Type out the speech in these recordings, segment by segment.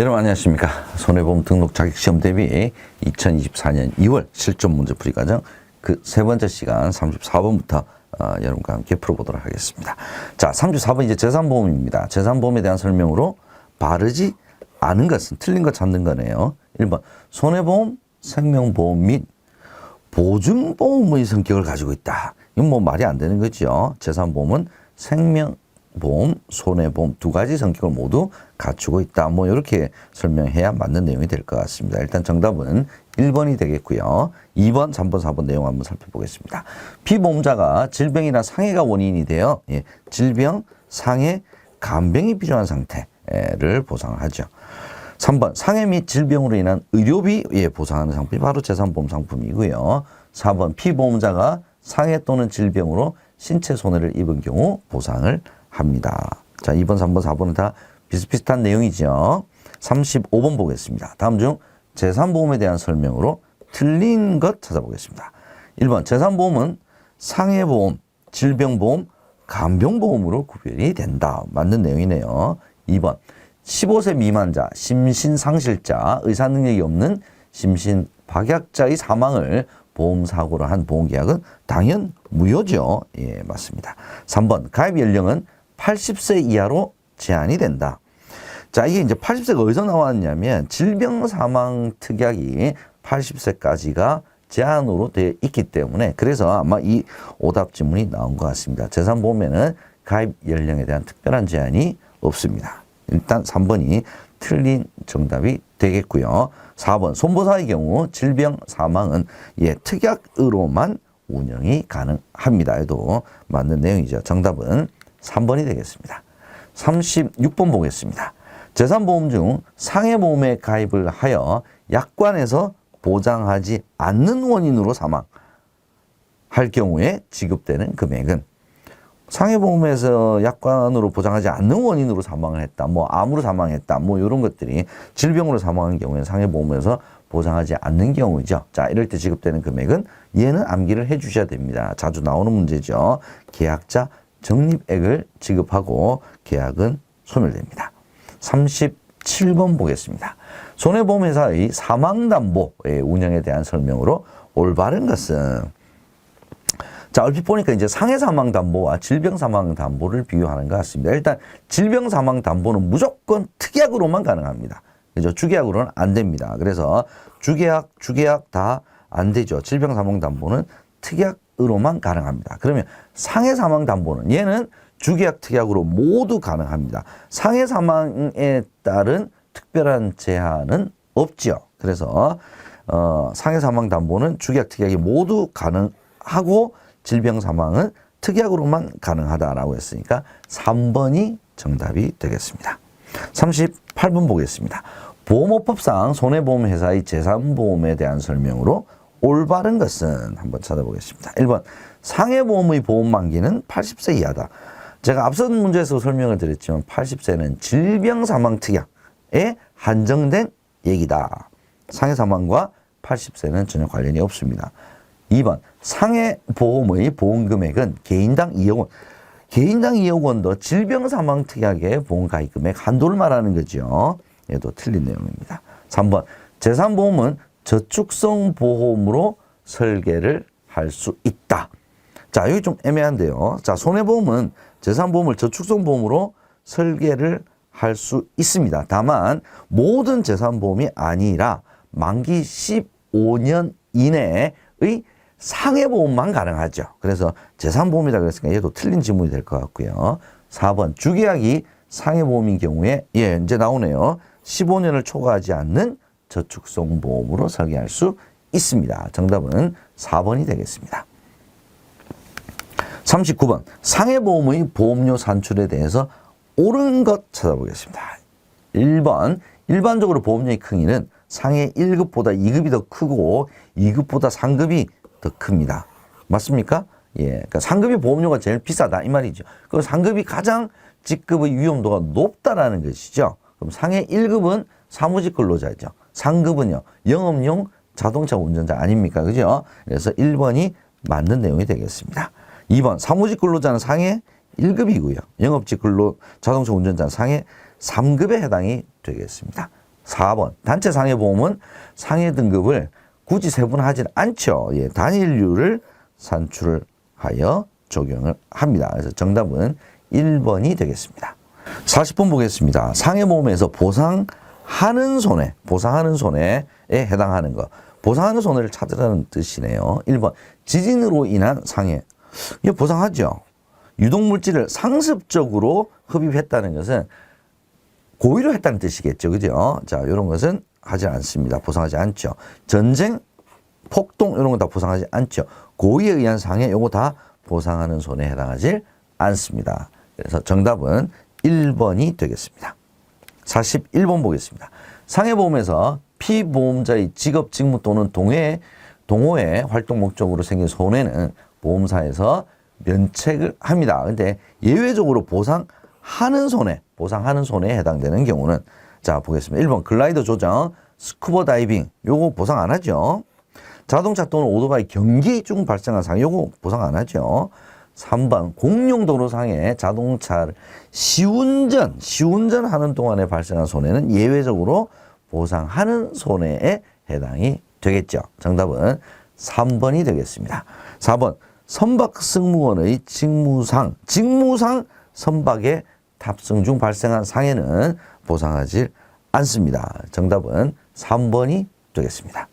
여러분 안녕하십니까. 손해보험 등록 자격시험 대비 2024년 2월 실전 문제풀이 과정 그 세 번째 시간 34번부터 여러분과 함께 풀어보도록 하겠습니다. 자, 34번 이제 재산보험입니다. 재산보험에 대한 설명으로 바르지 않은 것은 틀린 거 찾는 거네요. 1번 손해보험, 생명보험 및 보증보험의 성격을 가지고 있다. 이건 뭐 말이 안 되는 거죠. 재산보험은 생명보험, 손해보험 두 가지 성격을 모두 갖추고 있다. 뭐 이렇게 설명해야 맞는 내용이 될 것 같습니다. 일단 정답은 1번이 되겠고요. 2번, 3번, 4번 내용 한번 살펴보겠습니다. 피보험자가 질병이나 상해가 원인이 되어 질병, 상해, 간병이 필요한 상태를 보상하죠. 3번 상해 및 질병으로 인한 의료비 보상하는 상품이 바로 재산보험 상품이고요. 4번 피보험자가 상해 또는 질병으로 신체 손해를 입은 경우 보상을 합니다. 자, 2번, 3번, 4번은 다 비슷비슷한 내용이죠. 35번 보겠습니다. 다음 중 재산보험에 대한 설명으로 틀린 것 찾아보겠습니다. 1번 재산보험은 상해보험, 질병보험, 간병보험으로 구별이 된다. 맞는 내용이네요. 2번 15세 미만자, 심신상실자, 의사능력이 없는 심신박약자의 사망을 보험사고로 한 보험계약은 당연 무효죠. 예, 맞습니다. 3번 가입 연령은 80세 이하로 제한이 된다. 자, 이게 이제 80세가 어디서 나왔냐면 질병사망특약이 80세까지가 제한으로 되어 있기 때문에 그래서 아마 이 오답 지문이 나온 것 같습니다. 재산보험에는 가입 연령에 대한 특별한 제한이 없습니다. 일단 3번이 틀린 정답이 되겠고요. 4번 손보사의 경우 질병 사망은 특약으로만 운영이 가능합니다. 에도 맞는 내용이죠. 정답은 3번이 되겠습니다. 36번 보겠습니다. 재산보험 중 상해보험에 가입을 하여 약관에서 보장하지 않는 원인으로 사망할 경우에 지급되는 금액은 상해보험에서 약관으로 보장하지 않는 원인으로 사망을 했다. 뭐 암으로 사망했다. 뭐 이런 것들이 질병으로 사망한 경우에 상해보험에서 보장하지 않는 경우죠. 자, 이럴 때 지급되는 금액은 얘는 암기를 해 주셔야 됩니다. 자주 나오는 문제죠. 계약자 적립액을 지급하고 계약은 소멸됩니다. 37번 보겠습니다. 손해보험회사의 사망담보의 운영에 대한 설명으로 올바른 것은 자, 얼핏 보니까 이제 상해사망담보와 질병사망담보를 비교하는 것 같습니다. 일단 질병사망담보는 무조건 특약으로만 가능합니다. 그죠? 주계약으로는 안 됩니다. 그래서 주계약 다 안 되죠. 질병사망담보는 특약으로만 가능합니다. 그러면 상해사망담보는 얘는 주계약 특약으로 모두 가능합니다. 상해사망에 따른 특별한 제한은 없죠. 그래서 상해사망담보는 주계약 특약이 모두 가능하고 질병사망은 특약으로만 가능하다라고 했으니까 3번이 정답이 되겠습니다. 38번 보겠습니다. 보험업법상 손해보험회사의 재산보험에 대한 설명으로 올바른 것은 한번 찾아보겠습니다. 1번 상해보험의 보험 만기는 80세 이하다. 제가 앞선 문제에서 설명을 드렸지만 80세는 질병사망특약에 한정된 얘기다. 상해사망과 80세는 전혀 관련이 없습니다. 2번 상해보험의 보험금액은 개인당 2억 원. 개인당 2억 원도 질병사망특약의 보험가입금액 한도를 말하는 거죠. 얘도 틀린 내용입니다. 3번 재산보험은 저축성보험으로 설계를 할 수 있다. 자, 여기 좀 애매한데요. 자, 손해보험은 재산보험을 저축성보험으로 설계를 할 수 있습니다. 다만 모든 재산보험이 아니라 만기 15년 이내의 상해보험만 가능하죠. 그래서 재산보험이라 그랬으니까 얘도 틀린 지문이 될 것 같고요. 4번 주계약이 상해보험인 경우에 이제 나오네요. 15년을 초과하지 않는 저축성보험으로 설계할 수 있습니다. 정답은 4번이 되겠습니다. 39번 상해보험의 보험료 산출에 대해서 옳은 것 찾아보겠습니다. 1번 일반적으로 보험료의 크기는 상해 1급보다 2급이 더 크고 2급보다 3급이 더 큽니다. 맞습니까? 그러니까 상급이 보험료가 제일 비싸다 이 말이죠. 그리고 상급이 가장 직급의 위험도가 높다라는 것이죠. 그럼 상해 1급은 사무직 근로자죠. 상급은요 영업용 자동차 운전자 아닙니까? 그죠? 그래서 1번이 맞는 내용이 되겠습니다. 2번 사무직 근로자는 상해 1급이고요. 영업직 근로 자동차 운전자는 상해 3급에 해당이 되겠습니다. 4번 단체 상해보험은 상해 등급을 굳이 세분하지 않죠. 예, 단일류를 산출하여 적용을 합니다. 그래서 정답은 1번이 되겠습니다. 40번 보겠습니다. 상해보험에서 보상하는 손해에 해당하는 것. 보상하는 손해를 찾으라는 뜻이네요. 1번 지진으로 인한 상해. 이거 보상하죠. 유독물질을 상습적으로 흡입했다는 것은 고의로 했다는 뜻이겠죠. 그죠? 자, 이런 것은 하지 않습니다. 보상하지 않죠. 전쟁, 폭동 이런 거 다 보상하지 않죠. 고의에 의한 상해 요거 다 보상하는 손해에 해당하지 않습니다. 그래서 정답은 1번이 되겠습니다. 41번 보겠습니다. 상해보험에서 피보험자의 직업, 직무 또는 동호회 활동 목적으로 생긴 손해는 보험사에서 면책을 합니다. 근데 예외적으로 보상하는 손해에 해당되는 경우는 자 보겠습니다. 1번 글라이더 조정, 스쿠버 다이빙 요거 보상 안 하죠. 자동차 또는 오토바이 경기 중 발생한 상해 요거 보상 안 하죠. 3번 공용 도로상에 자동차를 시운전하는 동안에 발생한 손해는 예외적으로 보상하는 손해에 해당이 되겠죠. 정답은 3번이 되겠습니다. 4번 선박 승무원의 직무상 선박에 탑승 중 발생한 상해는 보상하지 않습니다. 정답은 3번이 되겠습니다.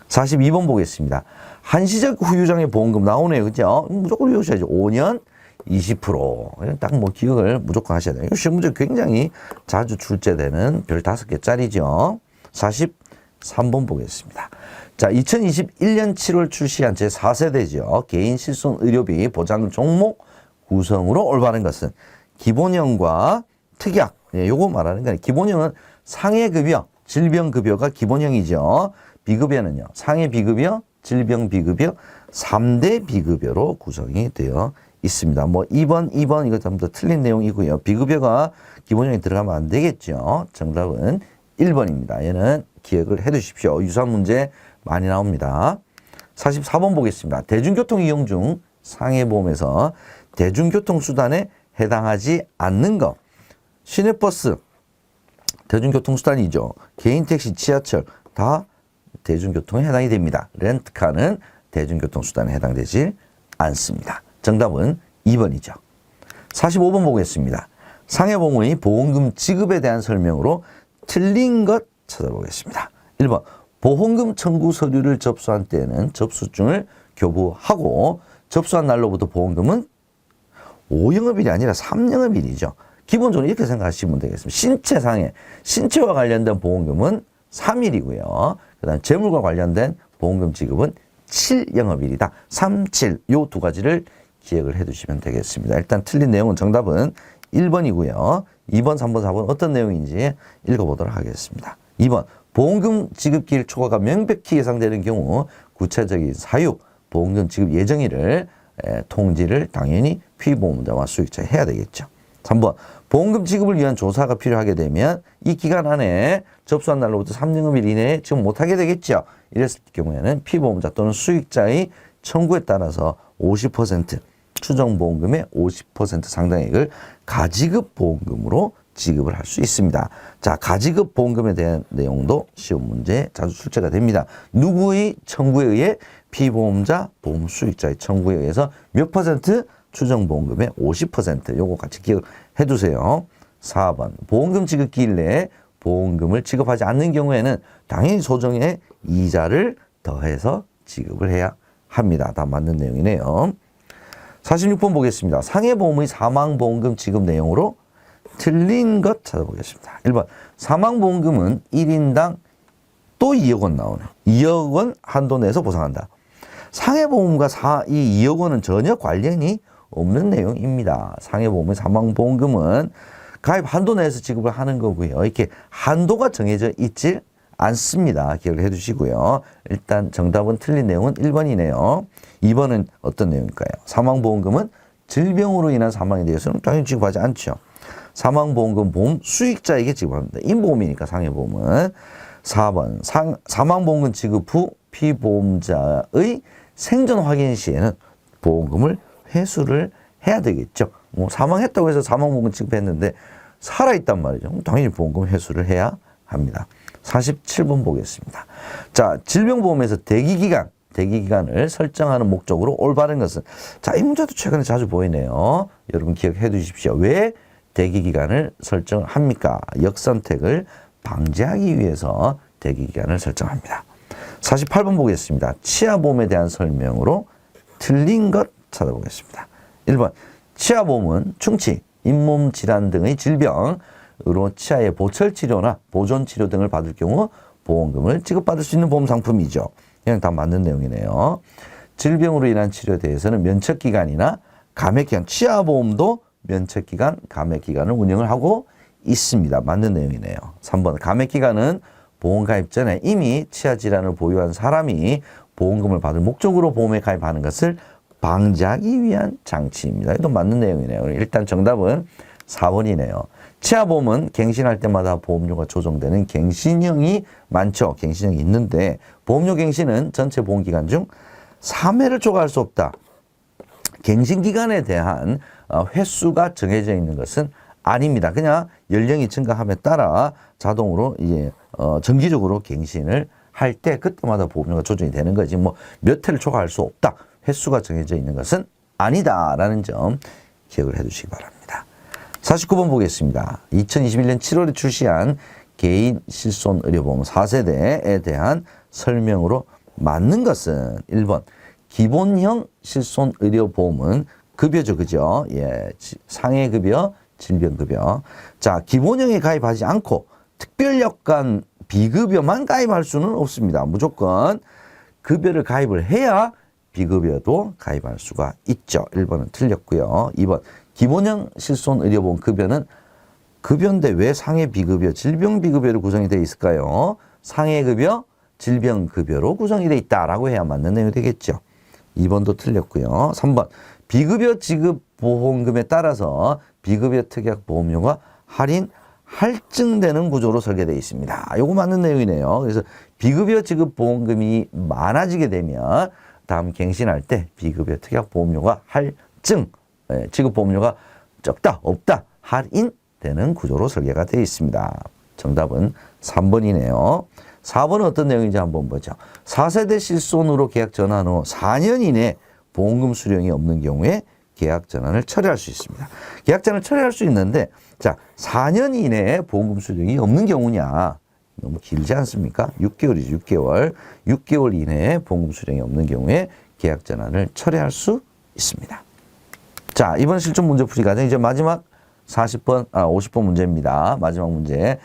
42번 보겠습니다. 한시적 후유장애 보험금 나오네요. 그죠? 무조건 외우셔야죠. 5년 20%. 딱 뭐 기억을 무조건 하셔야 돼요. 시험 문제 굉장히 자주 출제되는 별 5개짜리죠. 43번 보겠습니다. 자, 2021년 7월 출시한 제4세대죠. 개인 실손 의료비 보장 종목 구성으로 올바른 것은 기본형과 특약. 예, 요거 말하는 거예요. 기본형은 상해급여, 질병급여가 기본형이죠. 비급여는요. 상해 비급여, 질병 비급여, 3대 비급여로 구성이 되어 있습니다. 뭐 2번 이거 전부 다 틀린 내용이고요. 비급여가 기본형에 들어가면 안 되겠죠. 정답은 1번입니다. 얘는 기억을 해 두십시오. 유사한 문제 많이 나옵니다. 44번 보겠습니다. 대중교통 이용 중 상해보험에서 대중교통수단에 해당하지 않는 것. 시내버스, 대중교통수단이죠. 개인택시, 지하철 다 대중교통에 해당이 됩니다. 렌트카는 대중교통수단에 해당되지 않습니다. 정답은 2번이죠. 45번 보겠습니다. 상해보험의 보험금 지급에 대한 설명으로 틀린 것 찾아보겠습니다. 1번 보험금 청구 서류를 접수한 때에는 접수증을 교부하고 접수한 날로부터 보험금은 5영업일이 아니라 3영업일이죠. 기본적으로 이렇게 생각하시면 되겠습니다. 신체와 관련된 보험금은 3일이고요. 그 다음 재물과 관련된 보험금 지급은 7영업일이다. 3, 7 요 두 가지를 기억을 해 두시면 되겠습니다. 일단 틀린 내용은 정답은 1번이고요. 2번, 3번, 4번 어떤 내용인지 읽어보도록 하겠습니다. 2번 보험금 지급기일 초과가 명백히 예상되는 경우 구체적인 사유, 보험금 지급 예정일을 통지를 당연히 피보험자와 수익자에 해야 되겠죠. 3번 보험금 지급을 위한 조사가 필요하게 되면 이 기간 안에 접수한 날로부터 3영업일 이내에 지급 못하게 되겠죠. 이랬을 경우에는 피보험자 또는 수익자의 청구에 따라서 50% 추정보험금의 50% 상당액을 가지급 보험금으로 지급을 할 수 있습니다. 자, 가지급 보험금에 대한 내용도 시험 문제에 자주 출제가 됩니다. 누구의 청구에 의해? 피보험자, 보험 수익자의 청구에 의해서 몇 퍼센트? 추정보험금의 50%. 요거 같이 기억해 두세요. 4번 보험금 지급기일 내에 보험금을 지급하지 않는 경우에는 당연히 소정의 이자를 더해서 지급을 해야 합니다. 다 맞는 내용이네요. 46번 보겠습니다. 상해보험의 사망보험금 지급 내용으로 틀린 것 찾아보겠습니다. 1번 사망보험금은 1인당 또 2억 원 나오네. 2억 원 한도 내에서 보상한다. 상해보험과 이 2억 원은 전혀 관련이 없는 내용입니다. 상해보험의 사망보험금은 가입 한도 내에서 지급을 하는 거고요. 이렇게 한도가 정해져 있지 않습니다. 기억을 해 두시고요. 일단 정답은 틀린 내용은 1번이네요. 2번은 어떤 내용일까요? 사망보험금은 질병으로 인한 사망에 대해서는 당연히 지급하지 않죠. 사망보험금 보험 수익자에게 지급합니다. 인보험이니까 상해보험은. 4번 사망보험금 지급 후 피보험자의 생존 확인 시에는 보험금을 회수를 해야 되겠죠. 뭐 사망했다고 해서 사망보험금 지급했는데 살아있단 말이죠. 당연히 보험금 회수를 해야 합니다. 47번 보겠습니다. 자, 질병보험에서 대기기간을 설정하는 목적으로 올바른 것은, 자, 이 문제도 최근에 자주 보이네요. 여러분 기억해 두십시오. 왜 대기기간을 설정합니까? 역선택을 방지하기 위해서 대기기간을 설정합니다. 48번 보겠습니다. 치아보험에 대한 설명으로 틀린 것 찾아보겠습니다. 1번, 치아보험은 충치, 잇몸 질환 등의 질병으로 치아의 보철치료나 보존치료 등을 받을 경우 보험금을 지급받을 수 있는 보험 상품이죠. 그냥 다 맞는 내용이네요. 질병으로 인한 치료에 대해서는 면책기간이나 감액기간, 치아보험도 면책기간, 감액기간을 운영을 하고 있습니다. 맞는 내용이네요. 3번, 감액기간은 보험 가입 전에 이미 치아 질환을 보유한 사람이 보험금을 받을 목적으로 보험에 가입하는 것을 방지하기 위한 장치입니다. 이도 맞는 내용이네요. 일단 정답은 4번이네요. 치아보험은 갱신할 때마다 보험료가 조정되는 갱신형이 많죠. 갱신형이 있는데 보험료 갱신은 전체 보험기간 중 3회를 초과할 수 없다. 갱신기간에 대한 횟수가 정해져 있는 것은 아닙니다. 그냥 연령이 증가함에 따라 자동으로 이제 정기적으로 갱신을 할 때 그때마다 보험료가 조정이 되는 거지. 뭐 몇 회를 초과할 수 없다. 횟수가 정해져 있는 것은 아니다라는 점 기억을 해 두시기 바랍니다. 49번 보겠습니다. 2021년 7월에 출시한 개인 실손의료보험 4세대에 대한 설명으로 맞는 것은 1번, 기본형 실손의료보험은 급여죠. 그죠? 예. 상해급여, 질병급여. 자, 기본형에 가입하지 않고 특별여건 비급여만 가입할 수는 없습니다. 무조건 급여를 가입을 해야 비급여도 가입할 수가 있죠. 1번은 틀렸고요. 2번, 기본형 실손의료보험 급여는 급여인데 왜 상해 비급여, 질병 비급여로 구성이 되어 있을까요? 상해급여, 질병급여로 구성이 되어 있다라고 해야 맞는 내용이 되겠죠. 2번도 틀렸고요. 3번, 비급여 지급 보험금에 따라서 비급여 특약 보험료가 할증되는 구조로 설계되어 있습니다. 요거 맞는 내용이네요. 그래서 비급여 지급 보험금이 많아지게 되면 다음 갱신할 때 비급여 특약 보험료가 할증, 지급 보험료가 적다, 없다, 할인되는 구조로 설계가 되어 있습니다. 정답은 3번이네요. 4번은 어떤 내용인지 한번 보죠. 4세대 실손으로 계약 전환 후 4년 이내 보험금 수령이 없는 경우에 계약 전환을 처리할 수 있습니다. 계약 전환을 처리할 수 있는데, 자, 4년 이내에 보험금 수령이 없는 경우냐? 너무 길지 않습니까? 6개월이죠, 6개월. 6개월 이내에 보험금 수령이 없는 경우에 계약 전환을 처리할 수 있습니다. 자, 이번 실전 문제 풀이 과정 이제 마지막 50번 문제입니다. 마지막 문제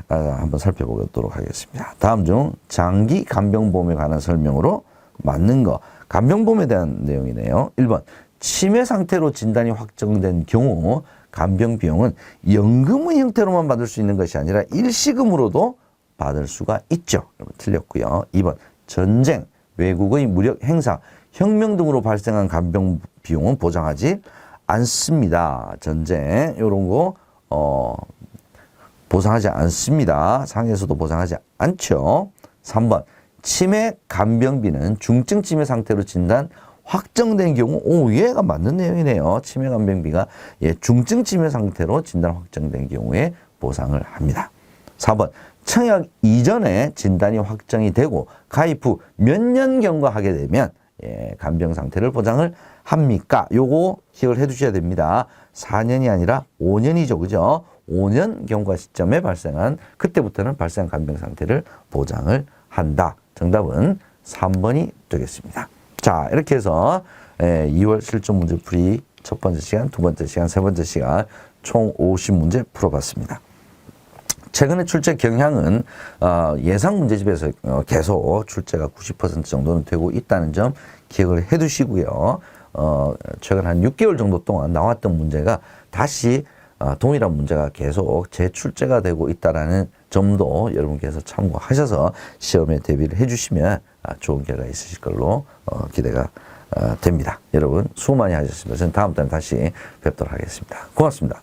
한번 살펴보도록 하겠습니다. 다음 중 장기 간병보험에 관한 설명으로 맞는 거. 간병보험에 대한 내용이네요. 1번, 치매 상태로 진단이 확정된 경우 간병 비용은 연금의 형태로만 받을 수 있는 것이 아니라 일시금으로도 받을 수가 있죠. 틀렸고요. 2번, 전쟁, 외국의 무력 행사, 혁명 등으로 발생한 간병 비용은 보장하지 않습니다. 전쟁 이런 거 보상하지 않습니다. 상해에서도 보상하지 않죠. 3번, 치매 간병비는 중증 치매 상태로 진단 확정된 경우, 얘가 맞는 내용이네요. 치매 간병비가 중증 치매 상태로 진단 확정된 경우에 보상을 합니다. 4번, 청약 이전에 진단이 확정이 되고 가입 후 몇 년 경과하게 되면 간병 상태를 보장을 합니까? 요거 기억을 해 두셔야 됩니다. 4년이 아니라 5년이죠. 그죠? 5년 경과 시점에 발생한, 그때부터는 발생한 간병 상태를 보장을 한다. 정답은 3번이 되겠습니다. 자, 이렇게 해서 2월 실전 문제 풀이 첫 번째 시간, 두 번째 시간, 세 번째 시간 총 50문제 풀어봤습니다. 최근에 출제 경향은 예상 문제집에서 계속 출제가 90% 정도는 되고 있다는 점 기억을 해 두시고요. 최근 한 6개월 정도 동안 나왔던 문제가 다시 동일한 문제가 계속 재출제가 되고 있다는 점도 여러분께서 참고하셔서 시험에 대비를 해주시면 좋은 결과 있으실 걸로 기대가 됩니다. 여러분 수고 많이 하셨습니다. 저는 다음 달에 다시 뵙도록 하겠습니다. 고맙습니다.